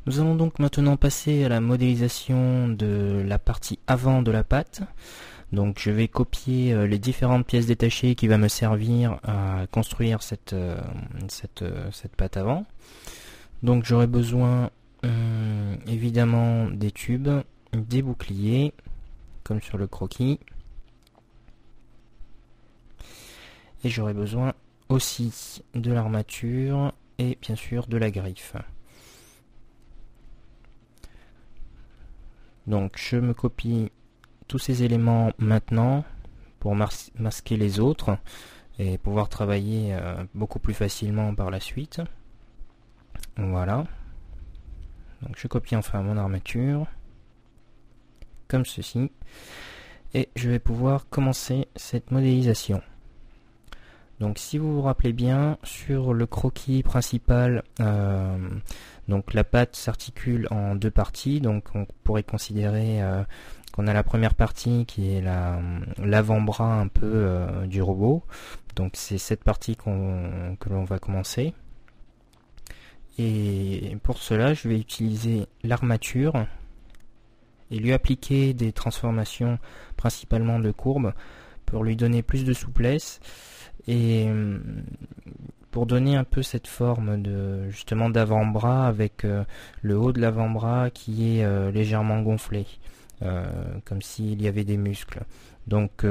Nous allons donc maintenant passer à la modélisation de la partie avant de la patte. Donc je vais copier les différentes pièces détachées qui va me servir à construire cette patte avant. Donc j'aurai besoin évidemment des tubes, des boucliers, comme sur le croquis. Et j'aurai besoin aussi de l'armature et bien sûr de la griffe. Donc je me copie tous ces éléments maintenant pour masquer les autres et pouvoir travailler beaucoup plus facilement par la suite. Voilà. Donc je copie enfin mon armature comme ceci et je vais pouvoir commencer cette modélisation. Donc si vous vous rappelez bien, sur le croquis principal, donc la patte s'articule en deux parties. Donc on pourrait considérer qu'on a la première partie qui est l'avant-bras un peu du robot. Donc c'est cette partie que l'on va commencer. Et pour cela, je vais utiliser l'armature et lui appliquer des transformations principalement de courbes pour lui donner plus de souplesse. Et pour donner un peu cette forme justement d'avant-bras avec le haut de l'avant-bras qui est légèrement gonflé, comme s'il y avait des muscles. Donc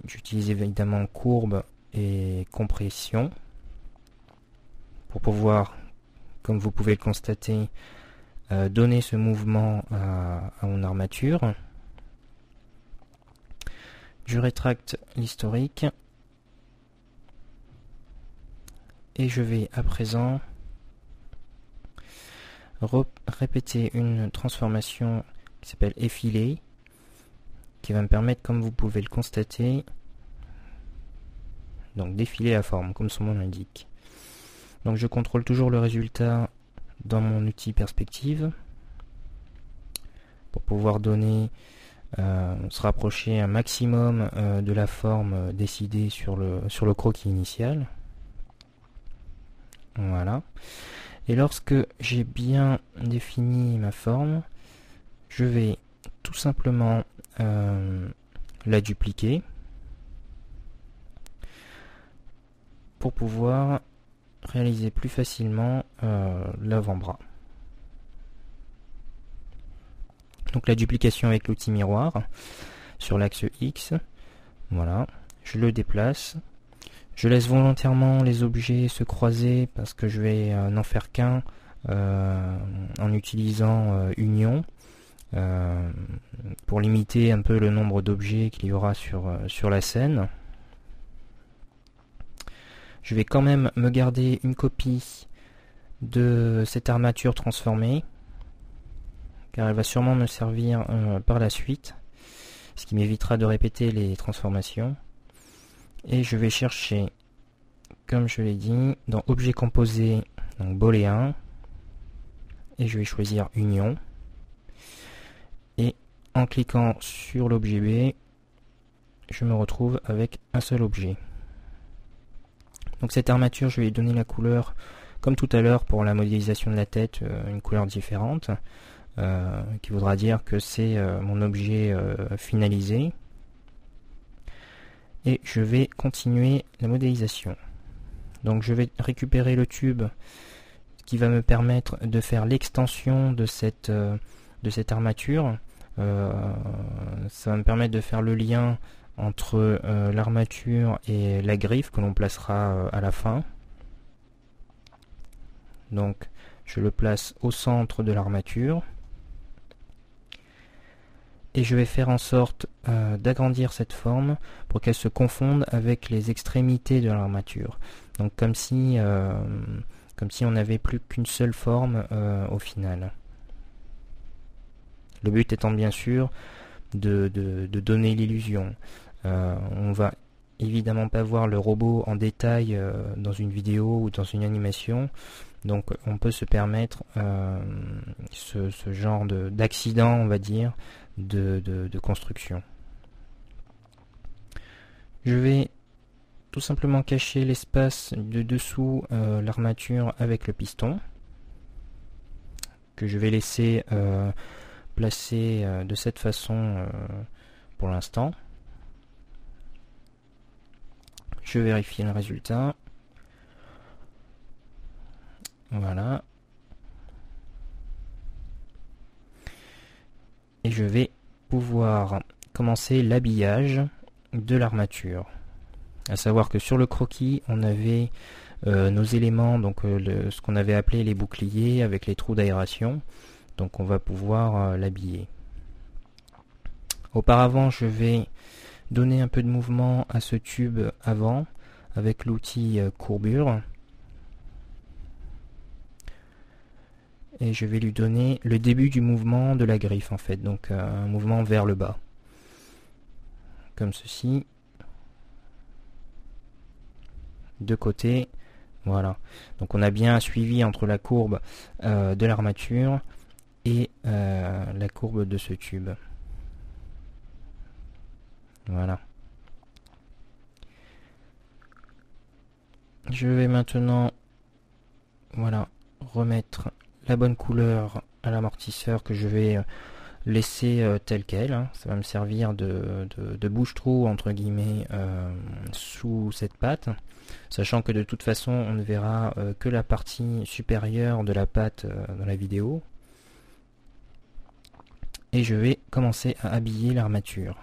j'utilise évidemment courbe et compression pour pouvoir, comme vous pouvez le constater, donner ce mouvement à mon armature. Je rétracte l'historique. Et je vais à présent répéter une transformation qui s'appelle effiler, qui va me permettre, comme vous pouvez le constater, donc d'effiler la forme, comme son nom l'indique. Donc je contrôle toujours le résultat dans mon outil perspective pour pouvoir donner, se rapprocher un maximum de la forme décidée sur le croquis initial. Voilà. Et lorsque j'ai bien défini ma forme, je vais tout simplement la dupliquer pour pouvoir réaliser plus facilement l'avant-bras. Donc la duplication avec l'outil miroir sur l'axe X. Voilà. Je le déplace. Je laisse volontairement les objets se croiser parce que je vais n'en faire qu'un en utilisant union pour limiter un peu le nombre d'objets qu'il y aura sur la scène. Je vais quand même me garder une copie de cette armature transformée car elle va sûrement me servir par la suite, ce qui m'évitera de répéter les transformations. Et je vais chercher, comme je l'ai dit, dans Objet composé, donc booléen, et je vais choisir Union. Et en cliquant sur l'objet B, je me retrouve avec un seul objet. Donc cette armature, je vais lui donner la couleur, comme tout à l'heure pour la modélisation de la tête, une couleur différente, qui voudra dire que c'est mon objet finalisé. Et je vais continuer la modélisation. Donc je vais récupérer le tube qui va me permettre de faire l'extension de cette armature. Ça va me permettre de faire le lien entre l'armature et la griffe que l'on placera à la fin. Donc je le place au centre de l'armature. Et je vais faire en sorte d'agrandir cette forme pour qu'elle se confonde avec les extrémités de l'armature. Donc comme si on n'avait plus qu'une seule forme au final. Le but étant bien sûr de donner l'illusion. On va évidemment pas voir le robot en détail dans une vidéo ou dans une animation. Donc on peut se permettre ce genre d'accident, on va dire, de construction. Je vais tout simplement cacher l'espace de dessous l'armature avec le piston, que je vais laisser placer de cette façon pour l'instant. Je vérifie le résultat. Voilà. Et je vais pouvoir commencer l'habillage de l'armature. À savoir que sur le croquis, on avait nos éléments, donc ce qu'on avait appelé les boucliers avec les trous d'aération. Donc on va pouvoir l'habiller. Auparavant, je vais donner un peu de mouvement à ce tube avant avec l'outil courbure. Et je vais lui donner le début du mouvement de la griffe en fait, donc un mouvement vers le bas. Comme ceci. De côté. Voilà. Donc on a bien un suivi entre la courbe de l'armature et la courbe de ce tube. Voilà. Je vais maintenant remettre la bonne couleur à l'amortisseur que je vais laisser tel quel. Hein. Ça va me servir de bouche-trou entre guillemets sous cette patte. Sachant que de toute façon on ne verra que la partie supérieure de la patte dans la vidéo. Et je vais commencer à habiller l'armature.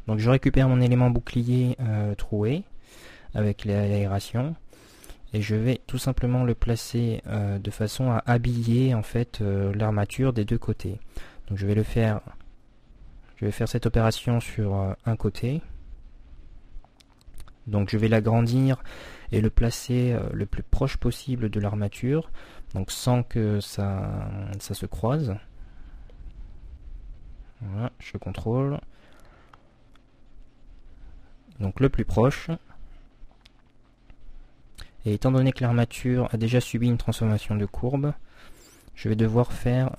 Donc je récupère mon élément bouclier troué avec l'aération et je vais tout simplement le placer de façon à habiller en fait l'armature des deux côtés. Donc je vais faire cette opération sur un côté. Donc je vais l'agrandir et le placer le plus proche possible de l'armature, donc sans que ça se croise. Voilà, je contrôle. Donc le plus proche. Et étant donné que l'armature a déjà subi une transformation de courbe, je vais devoir faire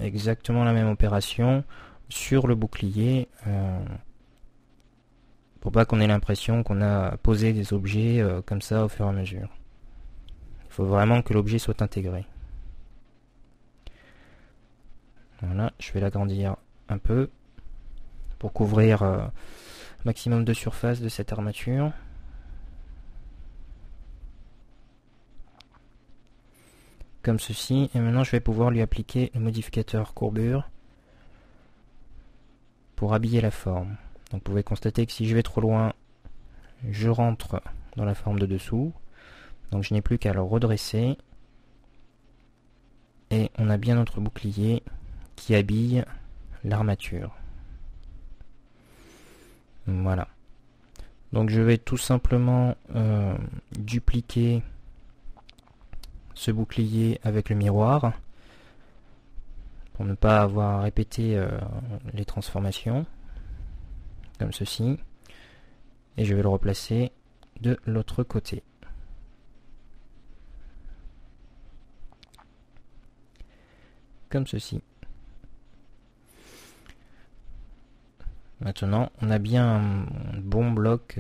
exactement la même opération sur le bouclier pour pas qu'on ait l'impression qu'on a posé des objets comme ça au fur et à mesure. Il faut vraiment que l'objet soit intégré. Voilà, je vais l'agrandir un peu pour couvrir maximum de surface de cette armature. Comme ceci, et maintenant je vais pouvoir lui appliquer le modificateur courbure pour habiller la forme. Donc vous pouvez constater que si je vais trop loin, je rentre dans la forme de dessous. Donc je n'ai plus qu'à le redresser. Et on a bien notre bouclier qui habille l'armature. Voilà. Donc je vais tout simplement dupliquer ce bouclier avec le miroir pour ne pas avoir à répéter les transformations comme ceci, et je vais le replacer de l'autre côté. Comme ceci. Maintenant, on a bien un bon bloc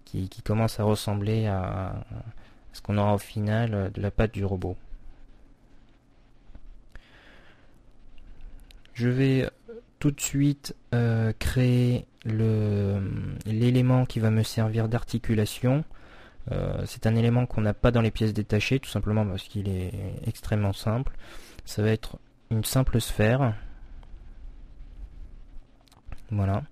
qui commence à ressembler à ce qu'on aura au final de la patte du robot. Je vais tout de suite créer l'élément qui va me servir d'articulation. C'est un élément qu'on n'a pas dans les pièces détachées, tout simplement parce qu'il est extrêmement simple. Ça va être une simple sphère, voilà,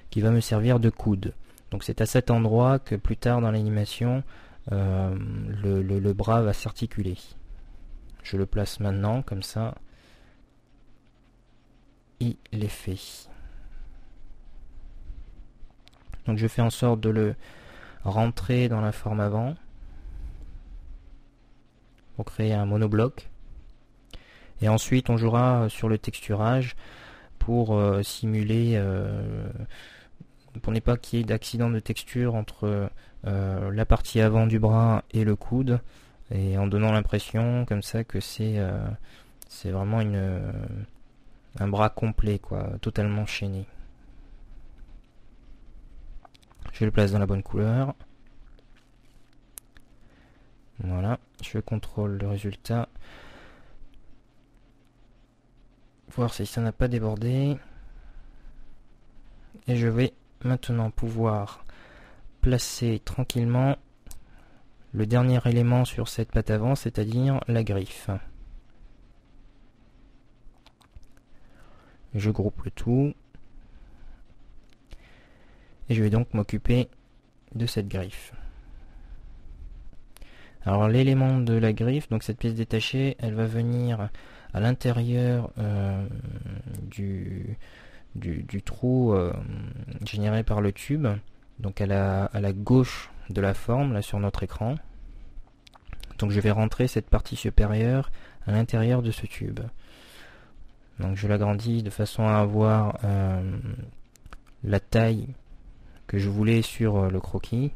qui va me servir de coude. Donc c'est à cet endroit que plus tard dans l'animation, le bras va s'articuler. Je le place maintenant, comme ça, il est fait. Donc je fais en sorte de le rentrer dans la forme avant pour créer un monobloc. Et ensuite on jouera sur le texturage pour simuler, pour ne pas qu'il y ait d'accident de texture entre la partie avant du bras et le coude, et en donnant l'impression comme ça que c'est vraiment un bras complet, quoi, totalement chaîné. Je le place dans la bonne couleur. Voilà, je contrôle le résultat. voir si ça n'a pas débordé. Et je vais maintenant pouvoir placer tranquillement le dernier élément sur cette patte avant, c'est-à-dire la griffe. Je groupe le tout. Et je vais donc m'occuper de cette griffe. Alors l'élément de la griffe, donc cette pièce détachée, elle va venir à l'intérieur du trou généré par le tube, donc à la gauche de la forme, là sur notre écran. Donc je vais rentrer cette partie supérieure à l'intérieur de ce tube. Donc je l'agrandis de façon à avoir la taille que je voulais sur le croquis,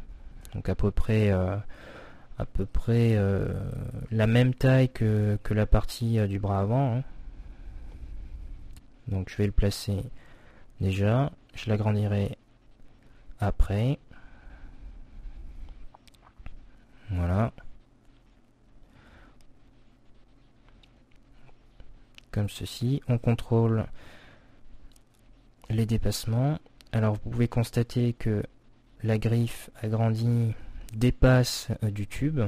donc à peu près la même taille que la partie du bras avant, hein. Donc je vais le placer déjà, je l'agrandirai après, voilà, comme ceci. On contrôle les dépassements. Alors vous pouvez constater que la griffe agrandie dépasse du tube.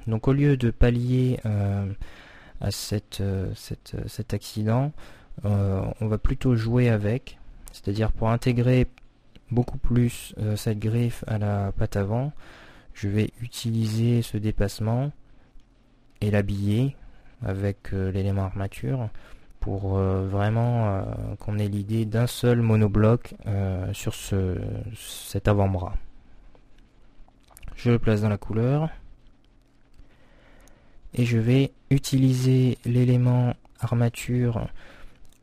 Donc au lieu de pallier à cet accident, on va plutôt jouer avec, c'est-à-dire pour intégrer beaucoup plus cette griffe à la patte avant, je vais utiliser ce dépassement et l'habiller avec l'élément armature pour vraiment qu'on ait l'idée d'un seul monobloc sur cet avant-bras. Je le place dans la couleur et je vais utiliser l'élément armature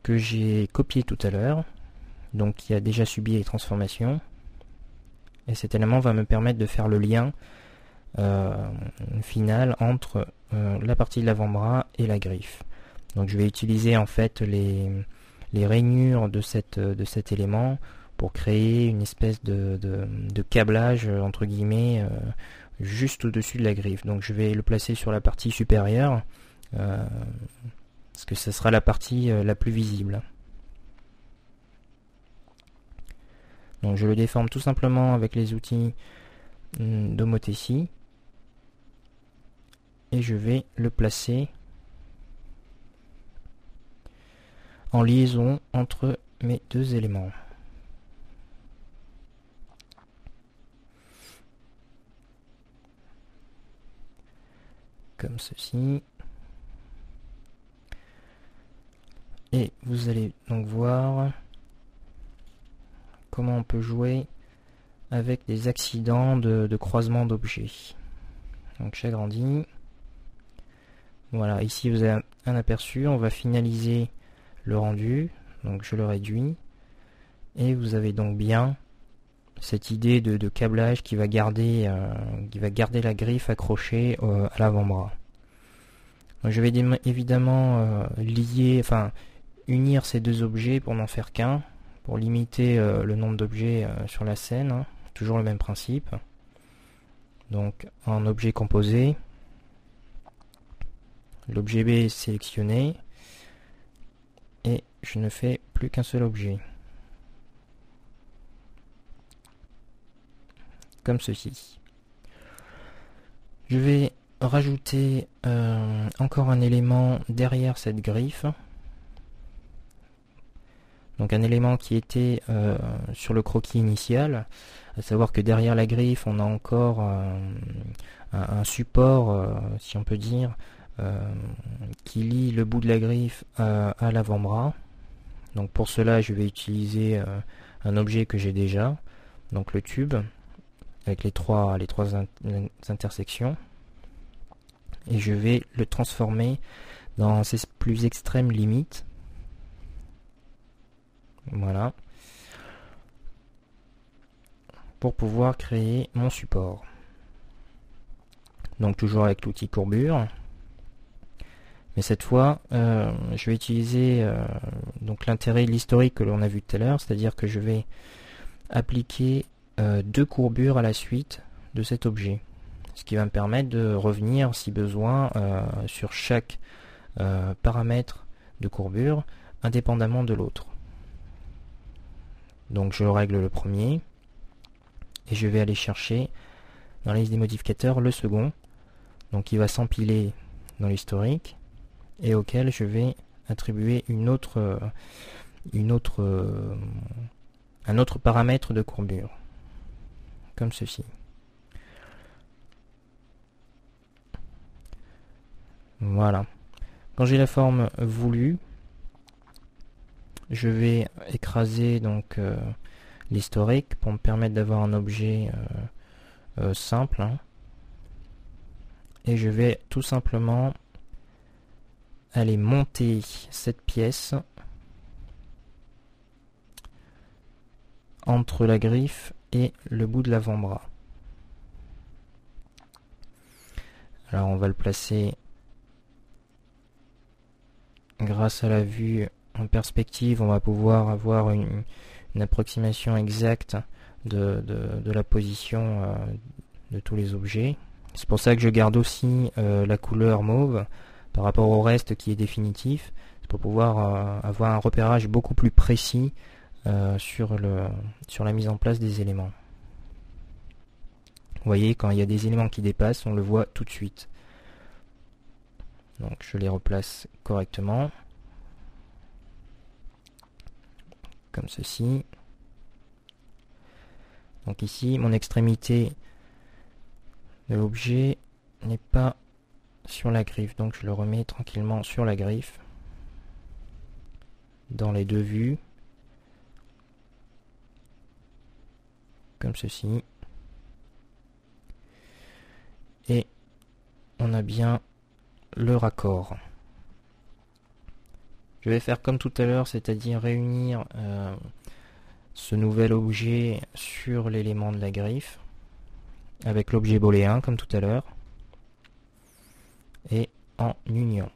que j'ai copié tout à l'heure, donc qui a déjà subi les transformations, et cet élément va me permettre de faire le lien final entre la partie de l'avant-bras et la griffe. Donc je vais utiliser en fait les rainures de cet élément pour créer une espèce de câblage entre guillemets juste au-dessus de la griffe. Donc je vais le placer sur la partie supérieure parce que ce sera la partie la plus visible. Donc je le déforme tout simplement avec les outils d'Omotessi et je vais le placer en liaison entre mes deux éléments. Comme ceci. Et vous allez donc voir comment on peut jouer avec des accidents de croisement d'objets. Donc j'agrandis. Voilà, ici vous avez un aperçu. On va finaliser le rendu. Donc je le réduis. Et vous avez donc bien cette idée de câblage qui va garder la griffe accrochée à l'avant-bras. Je vais évidemment unir ces deux objets pour n'en faire qu'un, pour limiter le nombre d'objets sur la scène, hein. Toujours le même principe. Donc un objet composé, l'objet B est sélectionné, et je ne fais plus qu'un seul objet. Comme ceci. Je vais rajouter encore un élément derrière cette griffe. Donc un élément qui était sur le croquis initial, à savoir que derrière la griffe on a encore un support, si on peut dire, qui lie le bout de la griffe à l'avant-bras. Donc pour cela je vais utiliser un objet que j'ai déjà, donc le tube, avec les trois intersections, et je vais le transformer dans ses plus extrêmes limites. Voilà, pour pouvoir créer mon support. Donc toujours avec l'outil courbure, mais cette fois je vais utiliser donc l'intérêt de l'historique que l'on a vu tout à l'heure, c'est-à-dire que je vais appliquer deux courbures à la suite de cet objet, ce qui va me permettre de revenir si besoin sur chaque paramètre de courbure indépendamment de l'autre. Donc je règle le premier et je vais aller chercher dans la liste des modificateurs le second, donc il va s'empiler dans l'historique et auquel je vais attribuer un autre paramètre de courbure, comme ceci. Voilà. Quand j'ai la forme voulue, je vais écraser donc l'historique pour me permettre d'avoir un objet simple, hein. Et je vais tout simplement aller monter cette pièce entre la griffe et le bout de l'avant-bras. Alors on va le placer grâce à la vue en perspective, on va pouvoir avoir une approximation exacte de la position de tous les objets. C'est pour ça que je garde aussi la couleur mauve par rapport au reste qui est définitif. C'est pour pouvoir avoir un repérage beaucoup plus précis sur la mise en place des éléments. Vous voyez, quand il y a des éléments qui dépassent, on le voit tout de suite. Donc je les replace correctement. Comme ceci. Donc ici, mon extrémité de l'objet n'est pas sur la griffe. Donc je le remets tranquillement sur la griffe. Dans les deux vues. Comme ceci. Et on a bien le raccord. Je vais faire comme tout à l'heure, c'est-à-dire réunir ce nouvel objet sur l'élément de la griffe avec l'objet booléen comme tout à l'heure et en union.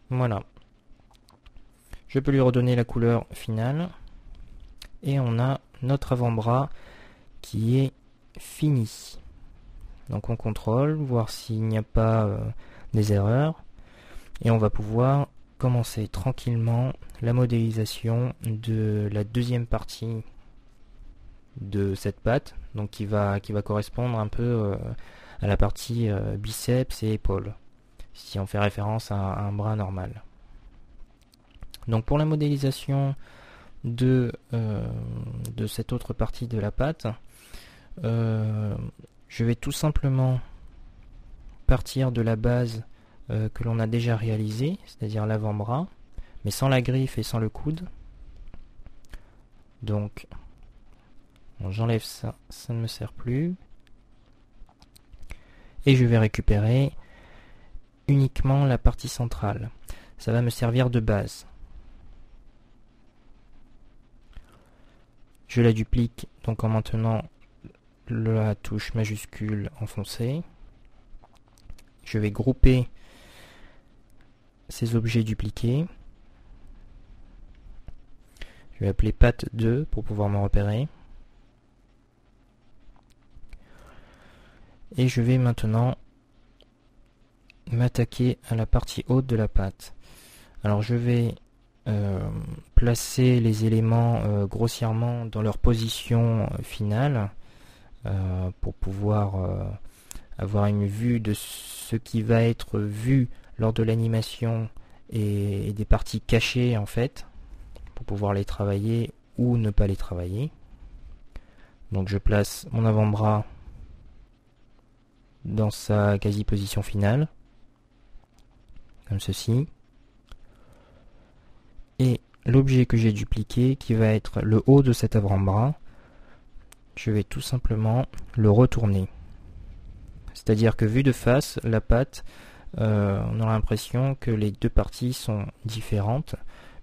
Voilà. Je peux lui redonner la couleur finale et on a notre avant-bras qui est fini. Donc on contrôle, voir s'il n'y a pas des erreurs. Et on va pouvoir commencer tranquillement la modélisation de la deuxième partie de cette patte. Donc qui va correspondre un peu à la partie biceps et épaules. Si on fait référence à un bras normal. Donc pour la modélisation de cette autre partie de la patte, je vais tout simplement partir de la base que l'on a déjà réalisée, c'est-à-dire l'avant-bras, mais sans la griffe et sans le coude. Donc, bon, j'enlève ça, ça ne me sert plus. Et je vais récupérer uniquement la partie centrale. Ça va me servir de base. Je la duplique donc en maintenant la touche majuscule enfoncée. Je vais grouper ces objets dupliqués. Je vais appeler patte 2 pour pouvoir me repérer. Et je vais maintenant m'attaquer à la partie haute de la patte. Alors je vais placer les éléments grossièrement dans leur position finale pour pouvoir avoir une vue de ce qui va être vu lors de l'animation et des parties cachées en fait, pour pouvoir les travailler ou ne pas les travailler. Donc je place mon avant-bras dans sa quasi-position finale, comme ceci. Et l'objet que j'ai dupliqué, qui va être le haut de cet avant-bras, je vais tout simplement le retourner. C'est-à-dire que vu de face, la patte, on aura l'impression que les deux parties sont différentes,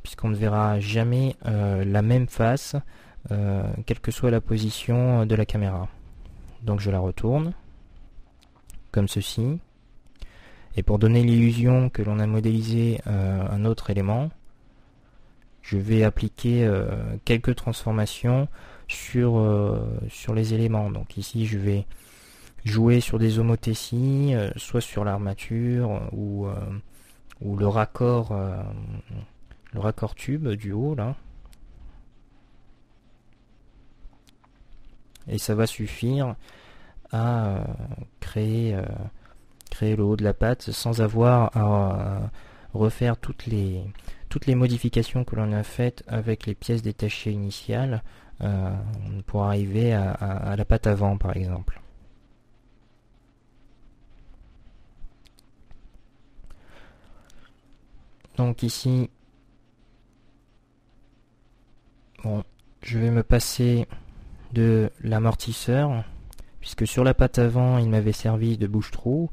puisqu'on ne verra jamais la même face, quelle que soit la position de la caméra. Donc je la retourne, comme ceci. Et pour donner l'illusion que l'on a modélisé un autre élément, je vais appliquer quelques transformations sur les éléments. Donc ici je vais jouer sur des homothéties, soit sur l'armature ou le raccord tube du haut là. Et ça va suffire à créer le haut de la patte sans avoir à refaire toutes les modifications que l'on a faites avec les pièces détachées initiales pour arriver à la patte avant par exemple. Donc ici, bon, je vais me passer de l'amortisseur puisque sur la patte avant il m'avait servi de bouche-trou,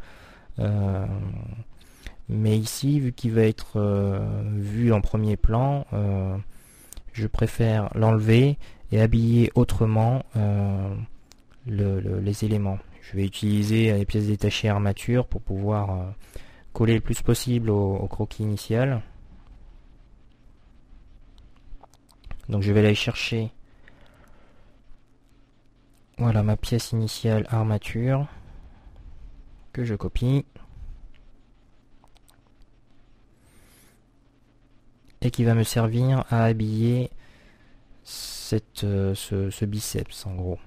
mais ici vu qu'il va être vu en premier plan, je préfère l'enlever et habiller autrement les éléments. Je vais utiliser les pièces détachées armature pour pouvoir coller le plus possible au croquis initial. Donc je vais aller chercher, voilà, ma pièce initiale armature que je copie et qui va me servir à habiller ce biceps en gros.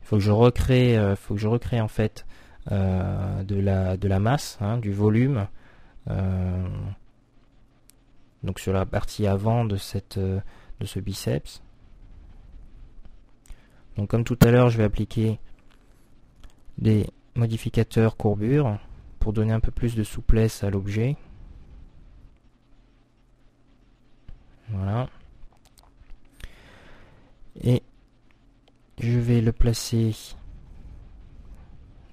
Il faut que je recrée en fait de la masse, hein, du volume, donc sur la partie avant de ce biceps. Donc comme tout à l'heure, je vais appliquer des modificateurs courbure pour donner un peu plus de souplesse à l'objet. Voilà. Et je vais le placer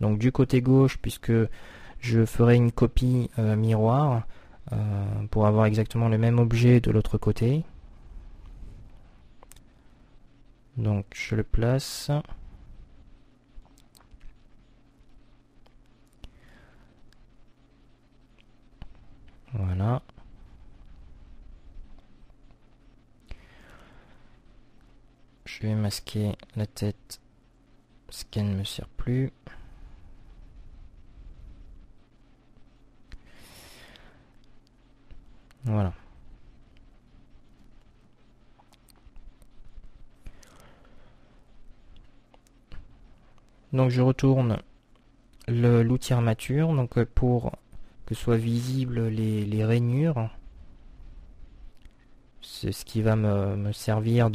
donc du côté gauche puisque je ferai une copie miroir pour avoir exactement le même objet de l'autre côté. Donc je le place. Voilà. Je vais masquer la tête, ce qu'elle ne me sert plus. Voilà. Donc je retourne l'outil armature donc pour que soient visibles les rainures. C'est ce qui va me servir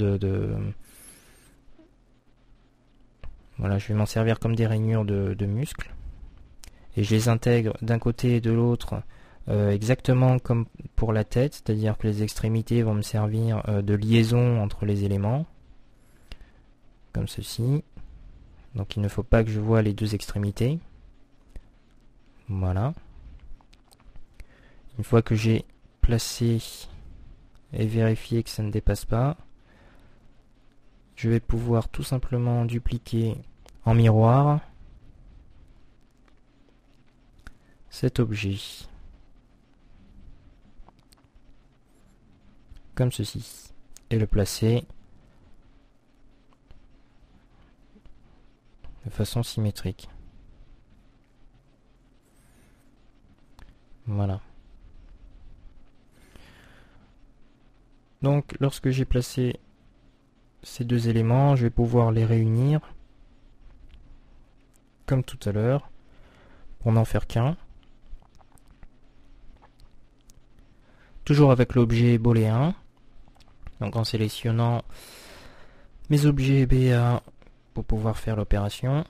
voilà, je vais m'en servir comme des rainures de muscles. Et je les intègre d'un côté et de l'autre exactement comme pour la tête, c'est-à-dire que les extrémités vont me servir de liaison entre les éléments, comme ceci. Donc il ne faut pas que je voie les deux extrémités. Voilà. Une fois que j'ai placé et vérifié que ça ne dépasse pas, je vais pouvoir tout simplement dupliquer en miroir cet objet. Comme ceci. Et le placer de façon symétrique. Voilà. Donc lorsque j'ai placé ces deux éléments, je vais pouvoir les réunir comme tout à l'heure pour n'en faire qu'un. Toujours avec l'objet booléen. Donc en sélectionnant mes objets BA pour pouvoir faire l'opération.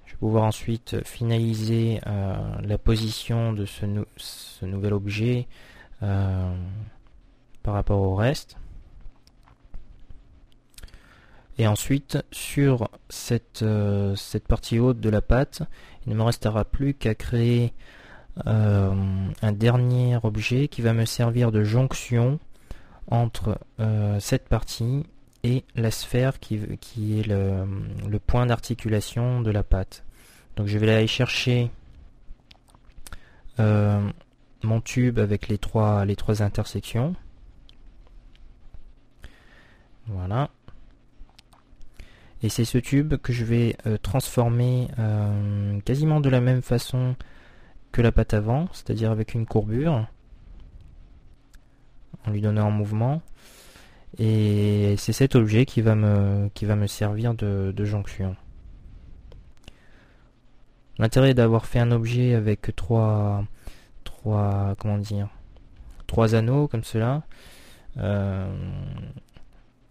Je vais pouvoir ensuite finaliser la position de ce nouvel objet par rapport au reste. Et ensuite, sur cette partie haute de la patte, il ne me restera plus qu'à créer un dernier objet qui va me servir de jonction entre cette partie et la sphère qui est le point d'articulation de la patte. Donc je vais aller chercher mon tube avec les trois intersections. Voilà. Et c'est ce tube que je vais transformer quasiment de la même façon que la patte avant, c'est-à-dire avec une courbure, en lui donnant un mouvement. Et c'est cet objet qui va me servir de jonction. L'intérêt d'avoir fait un objet avec trois anneaux comme cela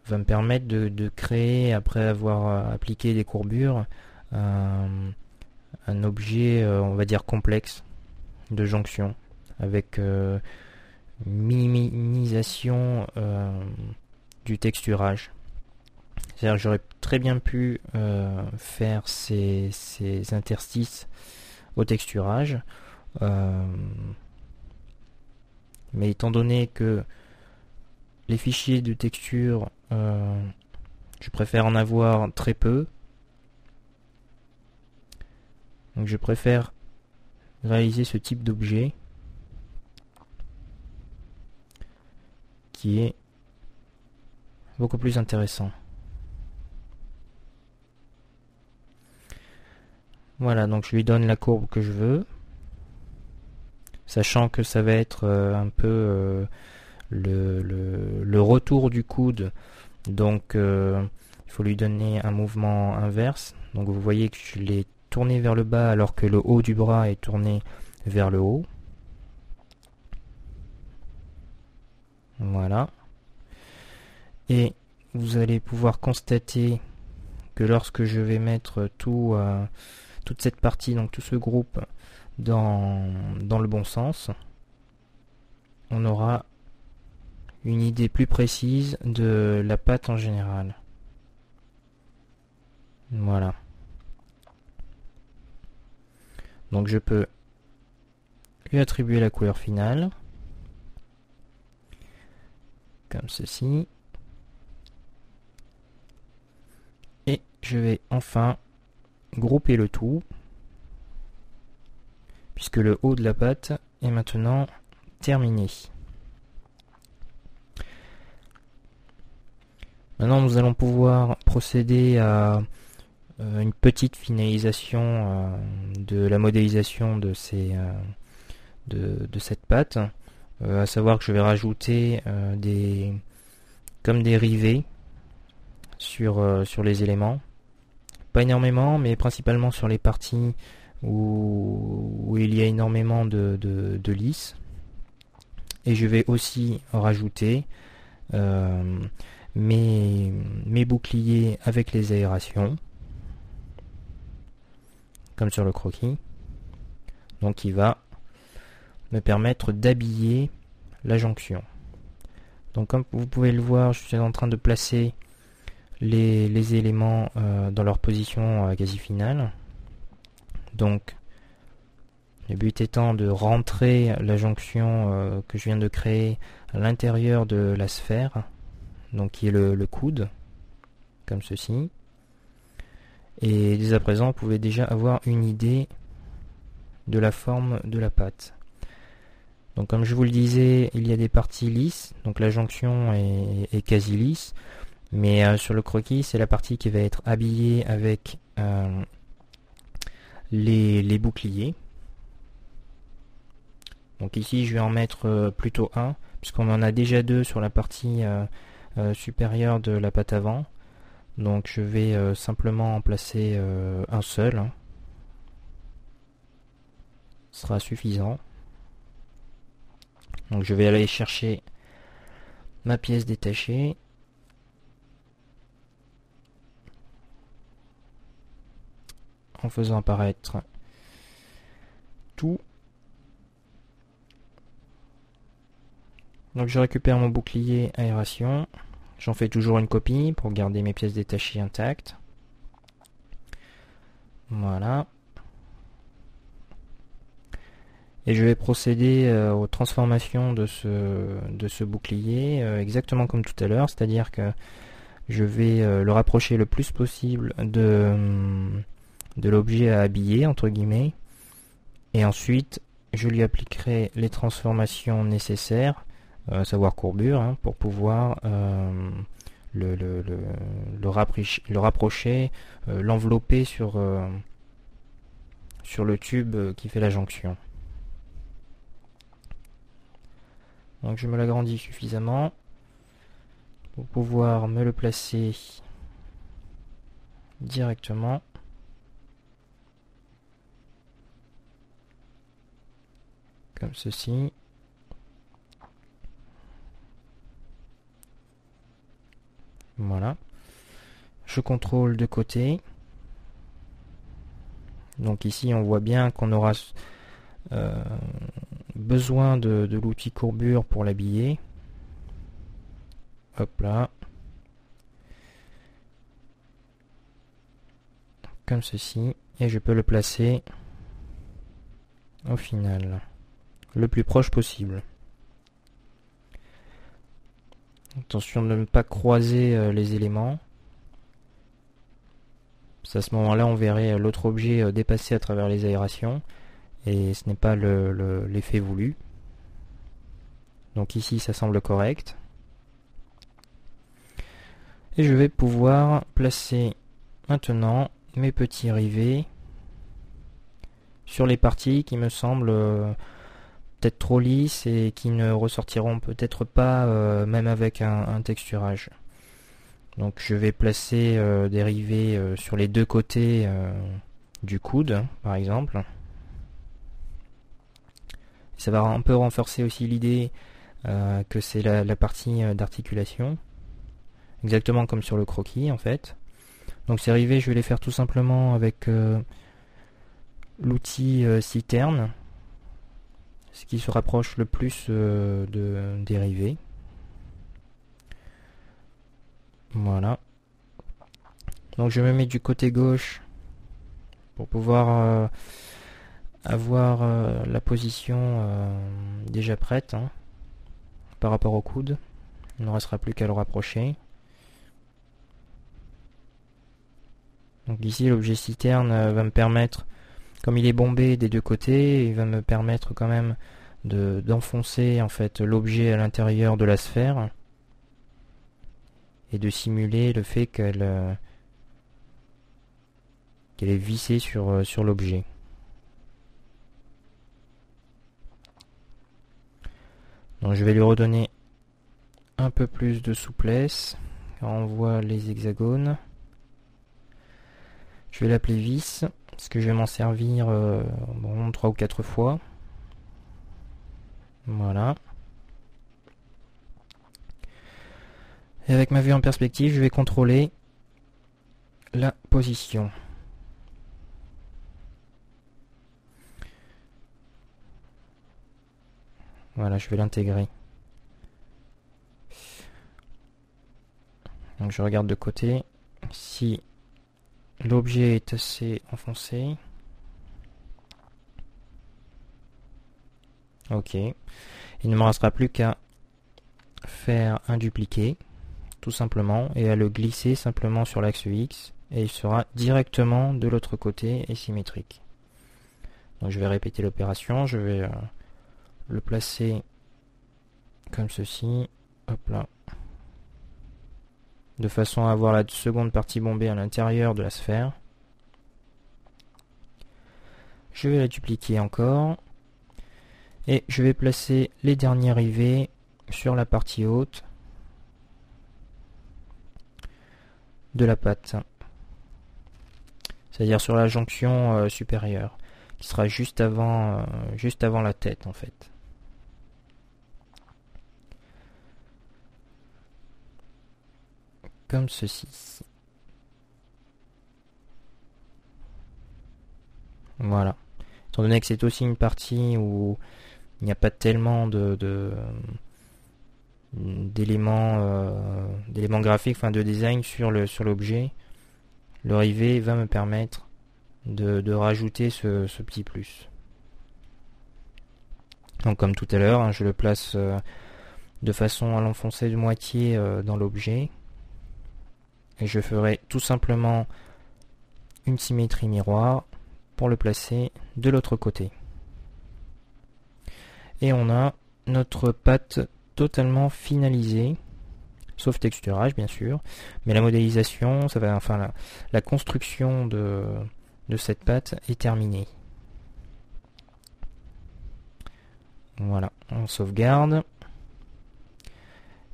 va me permettre de créer, après avoir appliqué des courbures, un objet, on va dire, complexe de jonction, avec minimisation du texturage. C'est-à-dire que j'aurais très bien pu faire ces interstices au texturage, mais étant donné que les fichiers de texture, je préfère en avoir très peu, donc je préfère réaliser ce type d'objet qui est beaucoup plus intéressant. Voilà, donc je lui donne la courbe que je veux, sachant que ça va être un peu le retour du coude, donc il faut lui donner un mouvement inverse. Donc vous voyez que je l'ai tourné vers le bas alors que le haut du bras est tourné vers le haut. Voilà. Et vous allez pouvoir constater que lorsque je vais mettre toute cette partie, donc tout ce groupe dans le bon sens, on aura une idée plus précise de la pâte en général. Voilà. Donc je peux lui attribuer la couleur finale, comme ceci. Et je vais enfin grouper le tout, puisque le haut de la pâte est maintenant terminé. Maintenant, nous allons pouvoir procéder à une petite finalisation de la modélisation de cette pâte, à savoir que je vais rajouter comme des rivets sur les éléments. Pas énormément, mais principalement sur les parties où il y a énormément de lisses. Et je vais aussi rajouter mes boucliers avec les aérations, comme sur le croquis. Donc il va me permettre d'habiller la jonction. Donc comme vous pouvez le voir, je suis en train de placer les éléments dans leur position quasi finale. Donc le but étant de rentrer la jonction que je viens de créer à l'intérieur de la sphère, donc qui est le coude, comme ceci. Et dès à présent, vous pouvez déjà avoir une idée de la forme de la pâte. Donc comme je vous le disais, il y a des parties lisses, donc la jonction est quasi lisse, mais sur le croquis, c'est la partie qui va être habillée avec les boucliers. Donc ici, je vais en mettre plutôt un, puisqu'on en a déjà deux sur la partie supérieure de la pâte avant. Donc je vais simplement en placer un seul. Ce sera suffisant. Donc je vais aller chercher ma pièce détachée. En faisant apparaître tout. Donc je récupère mon bouclier aération. J'en fais toujours une copie pour garder mes pièces détachées intactes. Voilà. Et je vais procéder aux transformations de ce bouclier exactement comme tout à l'heure, c'est-à-dire que je vais le rapprocher le plus possible de l'objet à habiller, entre guillemets, et ensuite je lui appliquerai les transformations nécessaires, à savoir courbure, pour pouvoir le rapprocher, l'envelopper sur le tube qui fait la jonction. Donc je me l'agrandis suffisamment pour pouvoir me le placer directement. Comme ceci. Voilà. Je contrôle de côté. Donc ici on voit bien qu'on aura besoin de l'outil courbure pour l'habiller. Hop là. Comme ceci. Et je peux le placer au final le plus proche possible. Attention de ne pas croiser les éléments. À ce moment-là, on verrait l'autre objet dépasser à travers les aérations. Et ce n'est pas l'effet voulu. Donc ici, ça semble correct. Et je vais pouvoir placer maintenant mes petits rivets sur les parties qui me semblent peut-être trop lisses et qui ne ressortiront peut-être pas même avec un texturage. Donc je vais placer des rivets sur les deux côtés du coude, par exemple. Ça va un peu renforcer aussi l'idée que c'est la partie d'articulation, exactement comme sur le croquis en fait. Donc ces rivets, je vais les faire tout simplement avec l'outil citerne, ce qui se rapproche le plus des rivets. Voilà. Donc je me mets du côté gauche pour pouvoir avoir la position déjà prête par rapport au coude. Il ne restera plus qu'à le rapprocher. Donc ici l'objet citerne va me permettre, comme il est bombé des deux côtés, il va me permettre quand même d'enfoncer en fait l'objet à l'intérieur de la sphère et de simuler le fait qu'elle est vissée sur l'objet. Donc je vais lui redonner un peu plus de souplesse car on voit les hexagones. Je vais l'appeler vis parce que je vais m'en servir 3 ou 4 fois. Voilà. Et avec ma vue en perspective, je vais contrôler la position. Voilà, je vais l'intégrer. Donc je regarde de côté. Si l'objet est assez enfoncé. Ok. Il ne me restera plus qu'à faire un dupliqué, tout simplement, et à le glisser simplement sur l'axe X, et il sera directement de l'autre côté et symétrique. Donc je vais répéter l'opération, je vais le placer comme ceci, hop là, de façon à avoir la seconde partie bombée à l'intérieur de la sphère. Je vais la dupliquer encore, et je vais placer les derniers rivets sur la partie haute de la patte, c'est-à-dire sur la jonction supérieure, qui sera juste avant la tête en fait. Comme ceci. Voilà. Étant donné que c'est aussi une partie où il n'y a pas tellement d'éléments graphiques, enfin de design sur l'objet, le rivet va me permettre de rajouter ce petit plus. Donc comme tout à l'heure, je le place de façon à l'enfoncer de moitié dans l'objet. Et je ferai tout simplement une symétrie miroir pour le placer de l'autre côté. Et on a notre patte totalement finalisée sauf texturage bien sûr, mais la modélisation, ça va, enfin la construction de cette patte est terminée. Voilà, on sauvegarde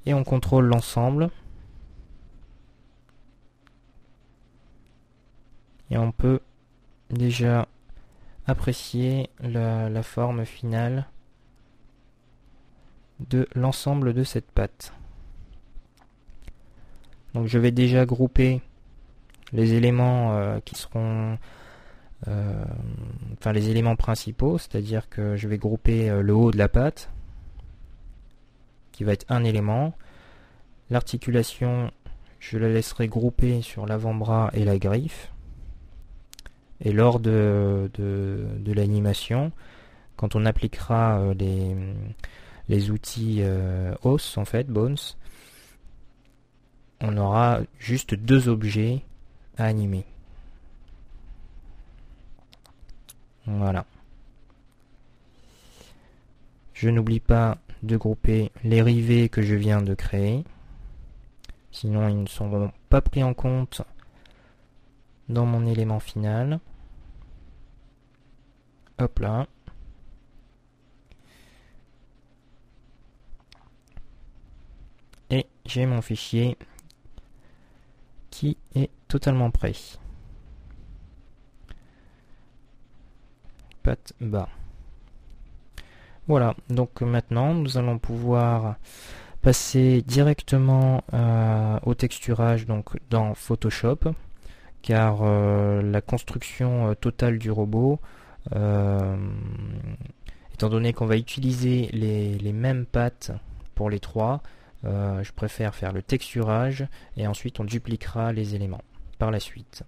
et on contrôle l'ensemble et on peut déjà apprécier la forme finale de l'ensemble de cette patte. Donc je vais déjà grouper les éléments qui seront enfin les éléments principaux, c'est-à-dire que je vais grouper le haut de la patte qui va être un élément, l'articulation je la laisserai grouper sur l'avant-bras et la griffe, et lors de l'animation, quand on appliquera les outils os en fait, bones, on aura juste deux objets à animer. Voilà. Je n'oublie pas de grouper les rivets que je viens de créer. Sinon, ils ne seront pas pris en compte dans mon élément final. Hop là. Et j'ai mon fichier qui est totalement prêt. Patte bas. Voilà, donc maintenant nous allons pouvoir passer directement au texturage donc dans Photoshop, car la construction totale du robot, étant donné qu'on va utiliser les mêmes pattes pour les trois, je préfère faire le texturage et ensuite on dupliquera les éléments par la suite.